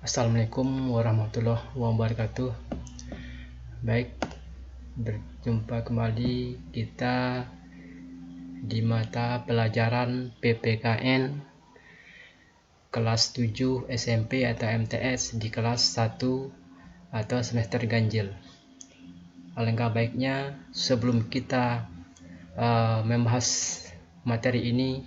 Assalamualaikum warahmatullahi wabarakatuh. Baik, berjumpa kembali kita di mata pelajaran PPKN kelas 7 SMP atau MTS di kelas 1 atau semester ganjil. Alangkah baiknya sebelum kita membahas materi ini,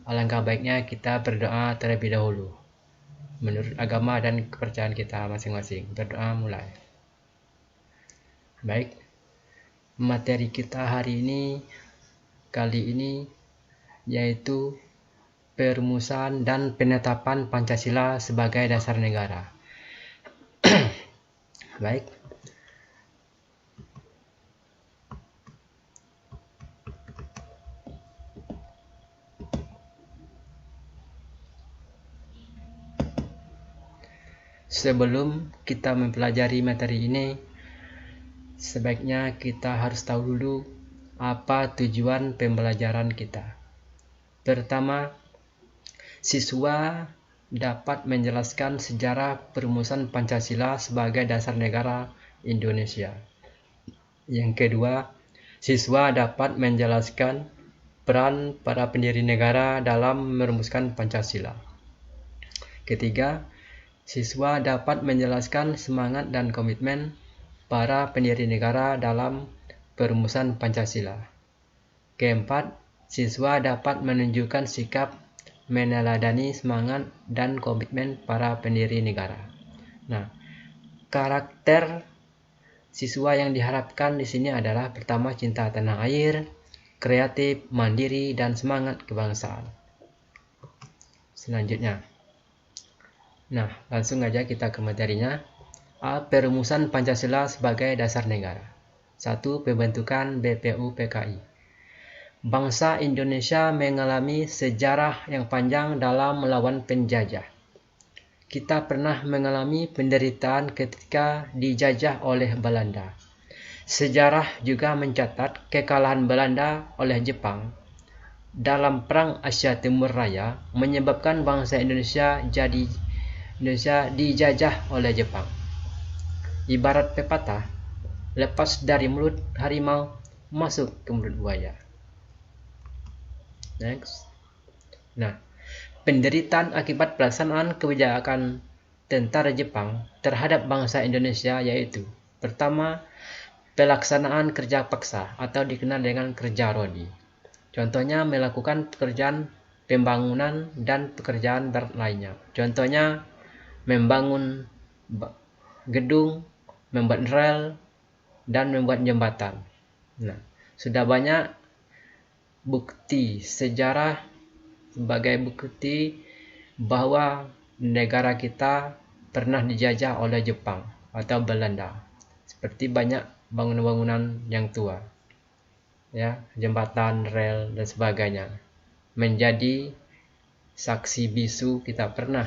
alangkah baiknya kita berdoa terlebih dahulu menurut agama dan kepercayaan kita masing-masing. Berdoa mulai. Baik, materi kita kali ini yaitu perumusan dan penetapan Pancasila sebagai dasar negara. Baik, sebelum kita mempelajari materi ini, sebaiknya kita harus tahu dulu apa tujuan pembelajaran kita. Pertama, siswa dapat menjelaskan sejarah perumusan Pancasila sebagai dasar negara Indonesia. Yang kedua, siswa dapat menjelaskan peran para pendiri negara dalam merumuskan Pancasila. Ketiga, siswa dapat menjelaskan semangat dan komitmen para pendiri negara dalam perumusan Pancasila. Keempat, siswa dapat menunjukkan sikap meneladani semangat dan komitmen para pendiri negara. Nah, karakter siswa yang diharapkan di sini adalah pertama, cinta tanah air, kreatif, mandiri, dan semangat kebangsaan. Selanjutnya, nah, langsung aja kita ke materinya. Perumusan Pancasila sebagai dasar negara. 1. Pembentukan BPUPKI. Bangsa Indonesia mengalami sejarah yang panjang dalam melawan penjajah. Kita pernah mengalami penderitaan ketika dijajah oleh Belanda. Sejarah juga mencatat kekalahan Belanda oleh Jepang dalam Perang Asia Timur Raya menyebabkan bangsa Indonesia dijajah oleh Jepang. Ibarat pepatah, lepas dari mulut harimau masuk ke mulut buaya. Next. Nah, penderitaan akibat pelaksanaan kebijakan tentara Jepang terhadap bangsa Indonesia yaitu: pertama, pelaksanaan kerja paksa atau dikenal dengan kerja rodi. Contohnya melakukan pekerjaan pembangunan dan pekerjaan berat lainnya. Contohnya membangun gedung, membuat rel, dan membuat jembatan. Nah, sudah banyak bukti sejarah sebagai bukti bahwa negara kita pernah dijajah oleh Jepang atau Belanda. Seperti banyak bangunan-bangunan yang tua, ya, jembatan, rel, dan sebagainya. Menjadi saksi bisu kita pernah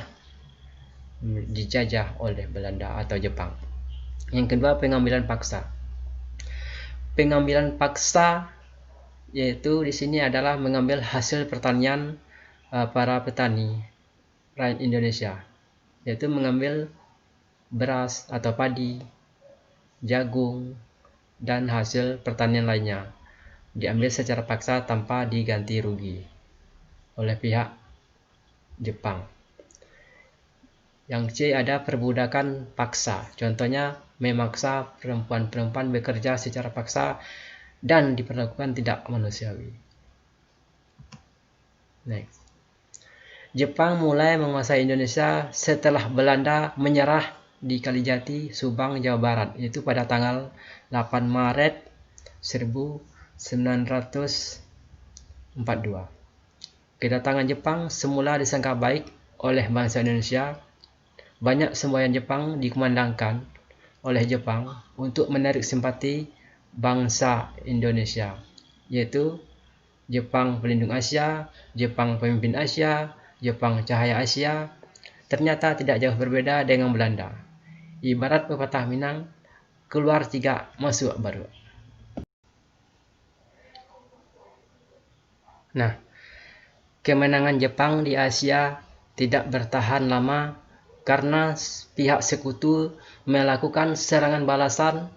dijajah oleh Belanda atau Jepang. Yang kedua, pengambilan paksa. Pengambilan paksa yaitu di sini adalah mengambil hasil pertanian para petani rakyat Indonesia, yaitu mengambil beras atau padi, jagung, dan hasil pertanian lainnya, diambil secara paksa tanpa diganti rugi oleh pihak Jepang. Yang C, ada perbudakan paksa. Contohnya memaksa perempuan-perempuan bekerja secara paksa dan diperlakukan tidak manusiawi. Next. Jepang mulai menguasai Indonesia setelah Belanda menyerah di Kalijati, Subang, Jawa Barat, yaitu pada tanggal 8 Maret 1942. Kedatangan Jepang semula disangka baik oleh bangsa Indonesia. Banyak semboyan Jepang dikumandangkan oleh Jepang untuk menarik simpati bangsa Indonesia, yaitu Jepang Pelindung Asia, Jepang Pemimpin Asia, Jepang Cahaya Asia. Ternyata tidak jauh berbeda dengan Belanda. Ibarat pepatah Minang, keluar 3 masuk baru. Nah, kemenangan Jepang di Asia tidak bertahan lama karena pihak sekutu melakukan serangan balasan,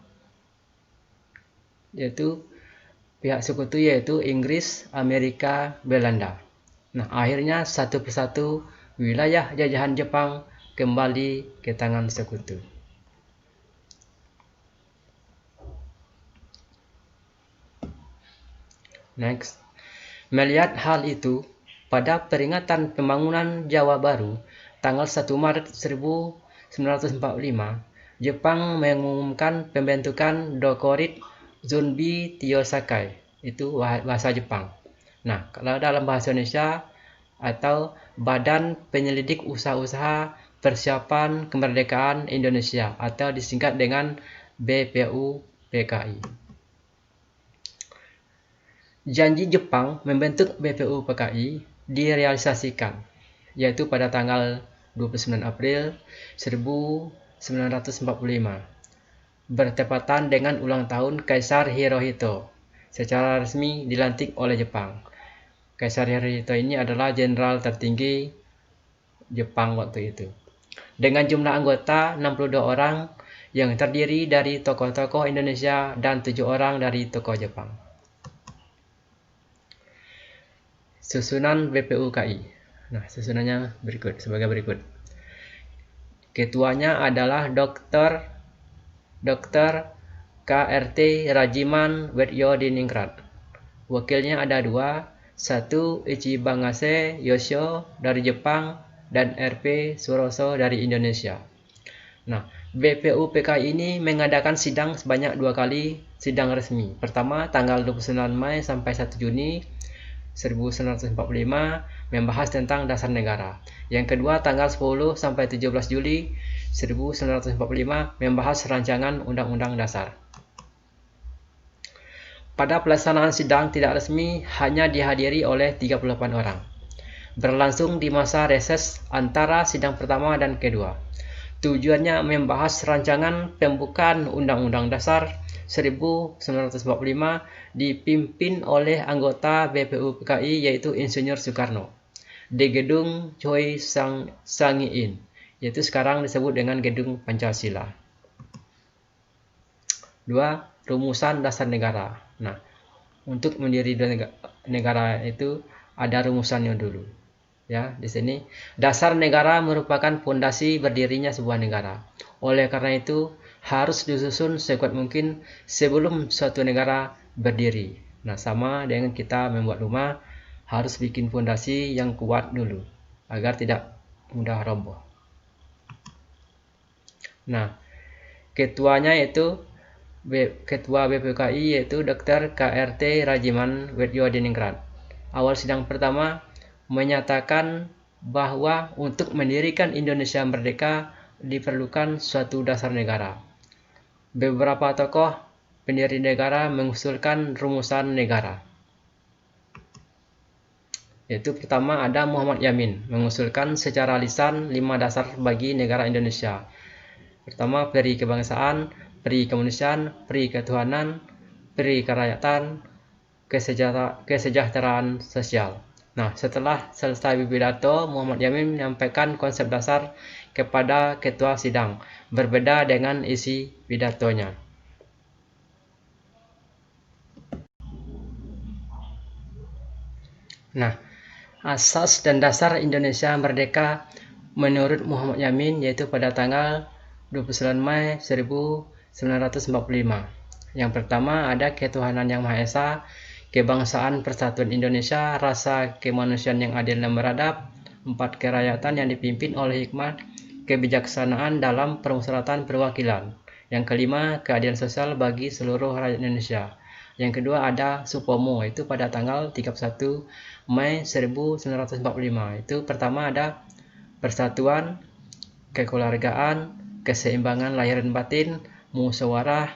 yaitu pihak sekutu yaitu Inggris, Amerika, Belanda. Nah, akhirnya satu persatu wilayah jajahan Jepang kembali ke tangan sekutu. Next. Melihat hal itu, pada peringatan pembangunan Jawa Baru, tanggal 1 Maret 1945, Jepang mengumumkan pembentukan Dokurit Zunbi Tyosakai, itu bahasa Jepang. Nah, kalau dalam bahasa Indonesia atau Badan Penyelidik Usaha-Usaha Persiapan Kemerdekaan Indonesia atau disingkat dengan BPUPKI. Janji Jepang membentuk BPUPKI direalisasikan, yaitu pada tanggal 29 April 1945, bertepatan dengan ulang tahun Kaisar Hirohito, secara resmi dilantik oleh Jepang. Kaisar Hirohito ini adalah jenderal tertinggi Jepang waktu itu. Dengan jumlah anggota 62 orang yang terdiri dari tokoh-tokoh Indonesia dan 7 orang dari tokoh Jepang. Susunan BPUKI. Nah, susunannya sebagai berikut. Ketuanya adalah Dr. KRT Rajiman Wedyodiningrat. Wakilnya ada 2, 1 Ichibangase Yoshio dari Jepang dan RP Suroso dari Indonesia. Nah, BPUPKI ini mengadakan sidang sebanyak 2 kali sidang resmi. Pertama, tanggal 29 Mei sampai 1 Juni 1945 membahas tentang dasar negara. Yang kedua, tanggal 10 sampai 17 Juli 1945 membahas rancangan Undang-Undang Dasar. Pada pelaksanaan sidang tidak resmi hanya dihadiri oleh 38 orang. Berlangsung di masa reses antara sidang pertama dan kedua. Tujuannya membahas rancangan pembukaan Undang-Undang Dasar 1945 dipimpin oleh anggota BPUPKI yaitu Insinyur Soekarno di gedung Choi Sang-in, yaitu sekarang disebut dengan Gedung Pancasila. 2. Rumusan dasar negara. Nah, untuk mendirikan negara itu ada rumusannya dulu. Ya, di sini dasar negara merupakan fondasi berdirinya sebuah negara. Oleh karena itu harus disusun sekuat mungkin sebelum suatu negara berdiri. Nah, sama dengan kita membuat rumah, harus bikin fondasi yang kuat dulu agar tidak mudah roboh. Nah, ketuanya yaitu Ketua BPUPKI yaitu Dr. KRT Rajiman Wedyodiningrat. Awal sidang pertama menyatakan bahwa untuk mendirikan Indonesia merdeka diperlukan suatu dasar negara. Beberapa tokoh pendiri negara mengusulkan rumusan negara. Yaitu pertama ada Muhammad Yamin mengusulkan secara lisan 5 dasar bagi negara Indonesia. Pertama, peri kebangsaan, peri kemanusiaan, peri ketuhanan, peri kerakyatan, kesejahteraan sosial. Nah, setelah selesai pidato, Muhammad Yamin menyampaikan konsep dasar kepada ketua sidang, berbeda dengan isi pidatonya. Nah, asas dan dasar Indonesia merdeka menurut Muhammad Yamin yaitu pada tanggal 29 Mei 1945. Yang pertama ada ketuhanan yang Maha Esa, kebangsaan persatuan Indonesia, rasa kemanusiaan yang adil dan beradab, 4 kerakyatan yang dipimpin oleh hikmat kebijaksanaan dalam permusyawaratan perwakilan. Yang kelima, keadilan sosial bagi seluruh rakyat Indonesia. Yang kedua ada Supomo, itu pada tanggal 31 Mei 1945. Itu pertama ada persatuan, kekeluargaan, keseimbangan lahir dan batin, musyawarah,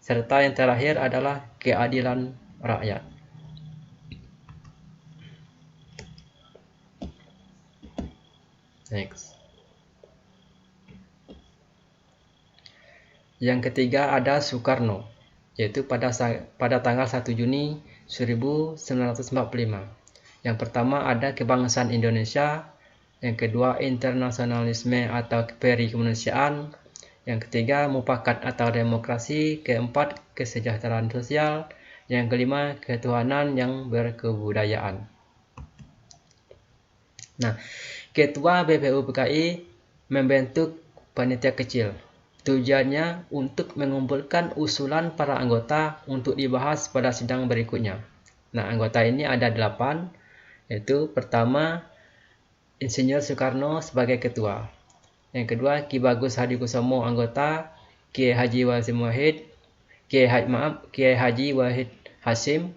serta yang terakhir adalah keadilan rakyat. Next. Yang ketiga ada Soekarno, yaitu pada tanggal 1 Juni 1945. Yang pertama ada kebangsaan Indonesia, Yang kedua, internasionalisme atau peri kemanusiaan. Yang ketiga, mufakat atau demokrasi. Keempat, kesejahteraan sosial. Yang kelima, ketuhanan yang berkebudayaan. Nah, Ketua BPUPKI membentuk panitia kecil. Tujuannya untuk mengumpulkan usulan para anggota untuk dibahas pada sidang berikutnya. Nah, anggota ini ada 8, yaitu pertama, Insinyur Soekarno sebagai ketua. Yang kedua, Ki Bagus Hadikusumo anggota, Kiai Haji Wahid Hasim,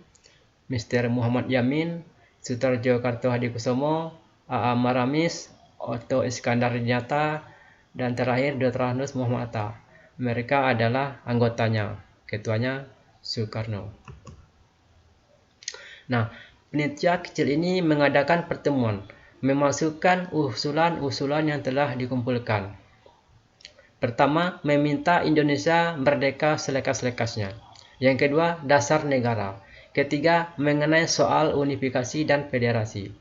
Mr. Muhammad Yamin, Sutarjo Karto Hadikusumo, A.A. Maramis, Otto Iskandar Dinata, dan terakhir Dr. Ahnus Muhammad Atta. Mereka adalah anggotanya, ketuanya Soekarno. Nah, panitia kecil ini mengadakan pertemuan, memasukkan usulan-usulan yang telah dikumpulkan. Pertama, meminta Indonesia merdeka selekas-lekasnya. Yang kedua, dasar negara. Ketiga, mengenai soal unifikasi dan federasi.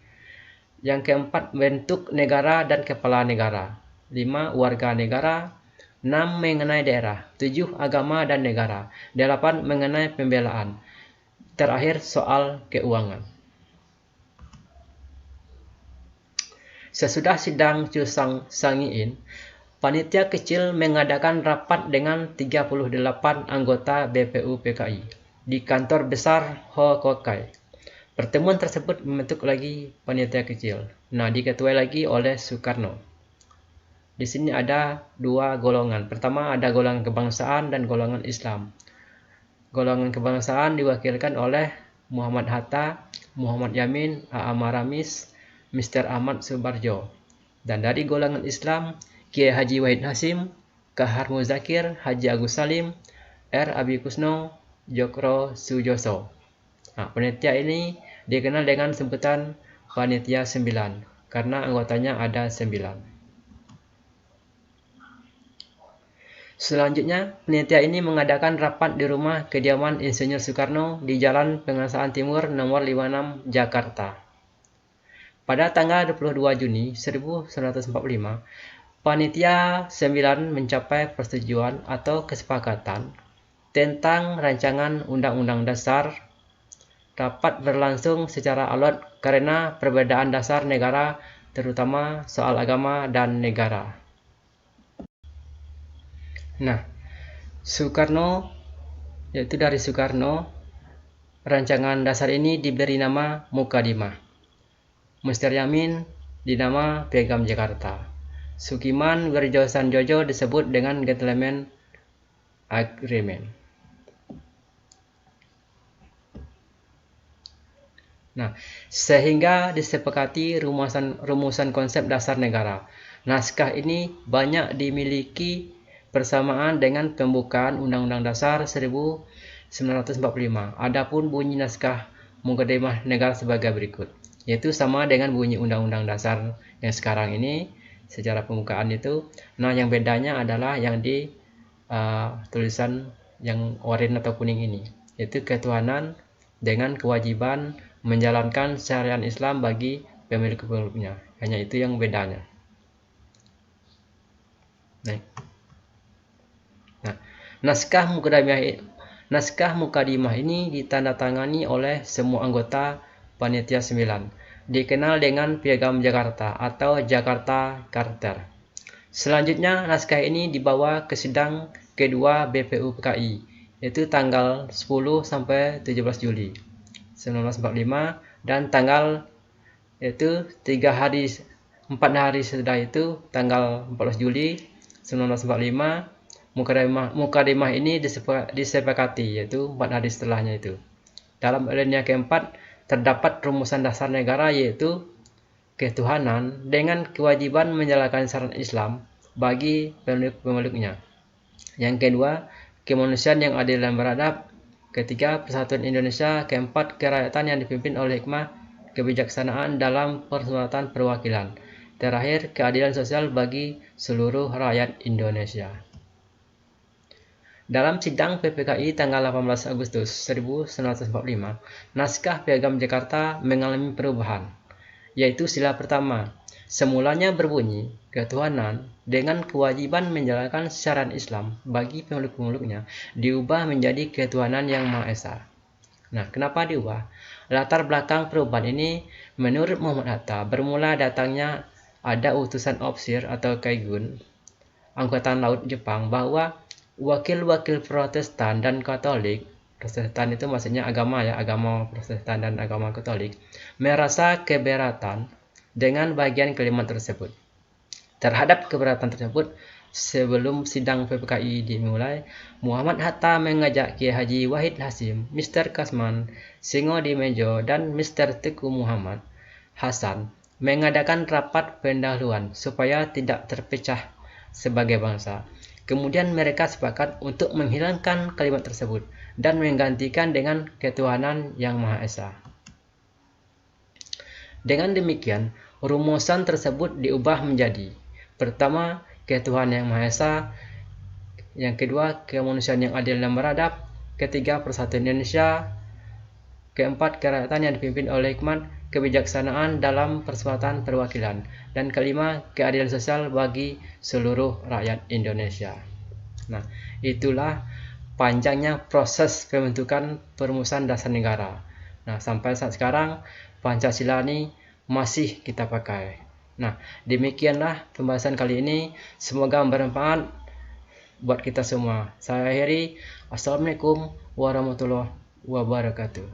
Yang keempat, bentuk negara dan kepala negara. 5. Warga negara. 6. Mengenai daerah. 7. Agama dan negara. 8. Mengenai pembelaan. Terakhir, soal keuangan. Sesudah sidang Cusang Sangiin, panitia kecil mengadakan rapat dengan 38 anggota BPUPKI di kantor besar Hokokai. Pertemuan tersebut membentuk lagi panitia kecil. Nah, diketuai lagi oleh Soekarno. Di sini ada 2 golongan. Pertama, ada golongan kebangsaan dan golongan Islam. Golongan kebangsaan diwakilkan oleh Muhammad Hatta, Muhammad Yamin, A.A. Maramis, Mr. Ahmad Subarjo. Dan dari golongan Islam, Kiai Haji Wahid Hasim, Kahar Muzakir, Haji Agus Salim, R. Abi Kusno, Jokro Sujoso. Nah, panitia ini dikenal dengan sebutan Panitia 9 karena anggotanya ada 9. Selanjutnya, panitia ini mengadakan rapat di rumah kediaman Insinyur Soekarno di Jalan Pengasaan Timur nomor 56 Jakarta. Pada tanggal 22 Juni 1945, Panitia 9 mencapai persetujuan atau kesepakatan tentang rancangan Undang-Undang Dasar. Rapat berlangsung secara alot karena perbedaan dasar negara, terutama soal agama dan negara. Nah, yaitu dari Soekarno, rancangan dasar ini diberi nama Mukadimah. Mr. Yamin dinama Piagam Jakarta. Sukiman Wirjosanjojo disebut dengan Gentleman Agreement. Nah, sehingga disepakati rumusan konsep dasar negara. Naskah ini banyak dimiliki bersamaan dengan pembukaan Undang-Undang Dasar 1945. Adapun bunyi naskah Mukadimah Negara sebagai berikut, yaitu sama dengan bunyi Undang-Undang Dasar yang sekarang ini secara pembukaan itu. Nah, yang bedanya adalah yang di tulisan yang oranye atau kuning ini, yaitu ketuhanan dengan kewajiban menjalankan syariat Islam bagi pemilik-pemiliknya. Hanya itu yang bedanya. Nah, naskah Mukadimah ini ditandatangani oleh semua anggota Panitia 9, dikenal dengan Piagam Jakarta atau Jakarta Charter. Selanjutnya, naskah ini dibawa ke sidang kedua BPUPKI, yaitu tanggal 10 sampai 17 Juli 1945 dan tanggal yaitu 4 hari setelah itu tanggal 14 Juli 1945 Mukadimah ini disepakati, yaitu 4 hari setelahnya itu. Dalam alinea keempat terdapat rumusan dasar negara, yaitu ketuhanan dengan kewajiban menjalankan syariat Islam bagi pemilik-pemiliknya. Yang kedua, kemanusiaan yang adil dan beradab. Ketiga, persatuan Indonesia. Keempat, kerakyatan yang dipimpin oleh hikmah kebijaksanaan dalam persulatan perwakilan. Terakhir, keadilan sosial bagi seluruh rakyat Indonesia. Dalam sidang PPKI tanggal 18 Agustus 1945, naskah Piagam Jakarta mengalami perubahan, yaitu sila pertama, semulanya berbunyi ketuhanan dengan kewajiban menjalankan syariat Islam bagi pemeluk-pemeluknya diubah menjadi ketuhanan yang Maha Esa. Nah, kenapa diubah? Latar belakang perubahan ini menurut Muhammad Hatta bermula datangnya ada utusan Ofsir atau Kaigun Angkatan Laut Jepang bahwa wakil-wakil Protestan dan Katolik, Protestan itu maksudnya agama ya, agama Protestan dan agama Katolik, merasa keberatan dengan bagian kalimat tersebut. Terhadap keberatan tersebut, sebelum sidang PPKI dimulai, Muhammad Hatta mengajak Kiai Haji Wahid Hasyim, Mr. Kasman, Singo di Mejo, dan Mr. Teguh Muhammad Hasan mengadakan rapat pendahuluan supaya tidak terpecah sebagai bangsa. Kemudian mereka sepakat untuk menghilangkan kalimat tersebut dan menggantikan dengan ketuhanan yang Maha Esa. Dengan demikian, rumusan tersebut diubah menjadi: pertama, ketuhanan yang Maha Esa; yang kedua, kemanusiaan yang adil dan beradab; ketiga, persatuan Indonesia; keempat, kerakyatan yang dipimpin oleh hikmat kebijaksanaan dalam persatuan perwakilan; dan kelima, keadilan sosial bagi seluruh rakyat Indonesia. Nah, itulah panjangnya proses pembentukan perumusan dasar negara. Nah, sampai saat sekarang Pancasila ini masih kita pakai. Nah, demikianlah pembahasan kali ini. Semoga bermanfaat buat kita semua. Saya akhiri. Assalamualaikum warahmatullahi wabarakatuh.